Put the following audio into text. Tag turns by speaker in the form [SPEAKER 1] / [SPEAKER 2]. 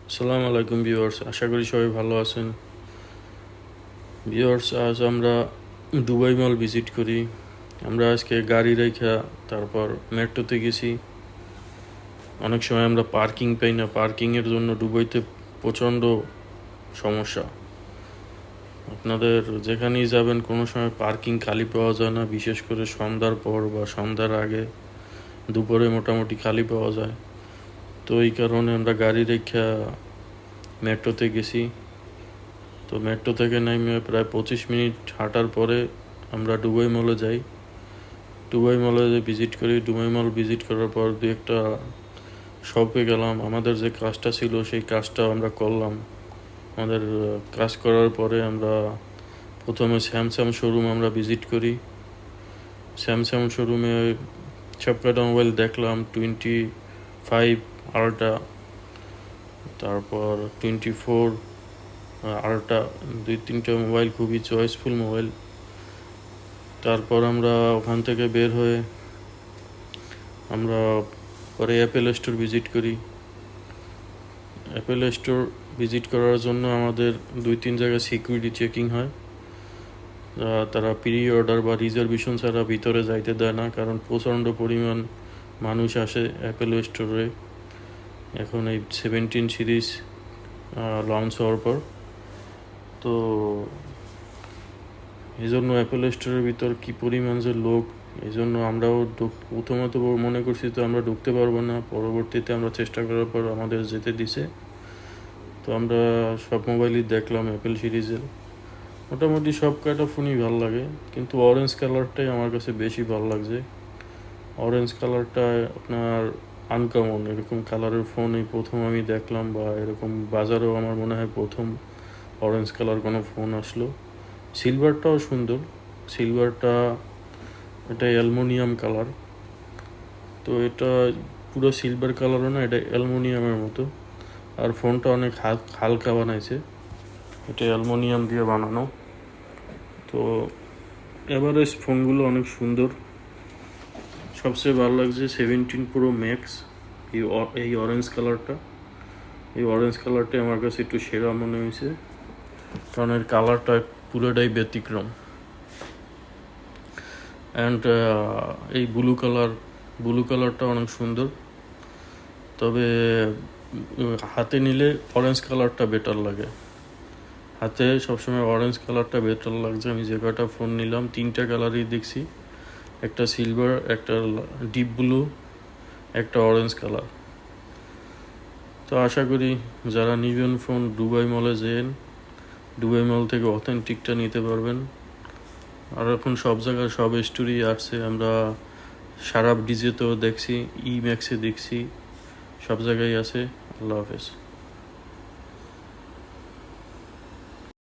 [SPEAKER 1] আসসালামু আলাইকুম ভিউয়ার্স, আশা করি সবাই ভালো আছেন। ভিউয়ার্স, আজ আমরা দুবাই মল ভিজিট করি। আমরা আজকে গাড়ি রেখা তারপর মেট্রোতে গেছি। অনেক সময় আমরা পার্কিং পাই না, পার্কিংয়ের জন্য দুবাইতে প্রচণ্ড সমস্যা। আপনাদের যেখানেই যাবেন কোনো সময় পার্কিং খালি পাওয়া যায় না, বিশেষ করে সন্ধ্যার পর বা সন্ধ্যার আগে। দুপুরে মোটামুটি খালি পাওয়া যায়। তো এই কারণে আমরা গাড়ি রেখা মেট্রোতে গেছি। তো মেট্রো থেকে নেমে প্রায় 25 মিনিট হাঁটার পরে আমরা দুবাই মলে যাই। দুবাই মলে ভিজিট করি। দুবাই মল ভিজিট করার পর দু একটা শপে গেলাম। আমাদের যে কাজটা ছিল সেই কাজটা আমরা করলাম। আমাদের কাজ করার পরে আমরা প্রথমে স্যামসাং শোরুম আমরা ভিজিট করি। স্যামসাং শোরুমে সবকটা মোবাইল দেখলাম। 25 আলট্রা, তারপর 24 আলট্রা, 2-3টা মোবাইল খুবই চয়েসফুল মোবাইল। তারপর আমরা ওখান থেকে বের হয়ে আমরা পরে অ্যাপেল স্টোর ভিজিট করি। অ্যাপেল স্টোর ভিজিট করার জন্য আমাদের 2-3 জায়গায় সিকিউরিটি চেকিং হয়। তারা প্রি অর্ডার বা রিজার্ভেশন ছাড়া ভিতরে যাইতে দেয় না, কারণ প্রচণ্ড পরিমাণ মানুষ আসে অ্যাপেল স্টোরে। এখন এই 17 সিরিজ লঞ্চ হওয়ার পর তো এই জন্য অ্যাপেল স্টোরের ভিতর কী পরিমাণ যে লোক, এই জন্য আমরাও প্রথমত মনে করছি তো আমরা ঢুকতে পারবো না। পরবর্তীতে আমরা চেষ্টা করার পর আমাদের যেতে দিছে। তো আমরা সব মোবাইলই দেখলাম অ্যাপেল সিরিজের। মোটামুটি সব কয়টা ফোনই ভালো লাগে, কিন্তু অরেঞ্জ কালারটাই আমার কাছে বেশি ভালো লাগছে। অরেঞ্জ কালারটা আপনার আনকমন, এরকম কালারের ফোন এই প্রথম আমি দেখলাম, বা এরকম বাজারেও আমার মনে হয় প্রথম অরেঞ্জ কালার কোনো ফোন আসলো। সিলভারটাও সুন্দর। সিলভারটা এটা অ্যালুমিনিয়াম কালার। তো এটা পুরো সিলভার কালারও না, এটা অ্যালুমিনিয়ামের মতো। আর ফোনটা অনেক হালকা বানাইছে, এটা অ্যালুমিনিয়াম দিয়ে বানানো। তো এভারেজ ফোনগুলো অনেক সুন্দর। সবচেয়ে ভালো লাগছে 17 প্রো ম্যাক্স। এই অরেঞ্জ কালারটা, এই অরেঞ্জ কালারটাই আমার কাছে একটু সেরা মনে হয়েছে, কারণ এর কালারটা পুরোটাই ব্যতিক্রম। অ্যান্ড এই ব্লু কালারটা অনেক সুন্দর। তবে হাতে নিলে অরেঞ্জ কালারটা বেটার লাগে। হাতে সবসময় অরেঞ্জ কালারটা বেটার লাগছে। আমি যে কটা ফোন নিলাম 3টা কালারই দেখছি, একটা সিলভার, একটা ডিপ ব্লু, একটা অরেঞ্জ কালার। তো আশা করি যারা নিবেন ফোন দুবাই মলে যেন দুবাই মল থেকে অথেন্টিকটা নিতে পারবেন। আর এখন সব জায়গায় সব স্টোরি আসছে, আমরা সারাপ ডিজেতেও দেখছি, ই ম্যাক্সে দেখছি, সব জায়গায় আছে। আল্লাহ হাফেজ।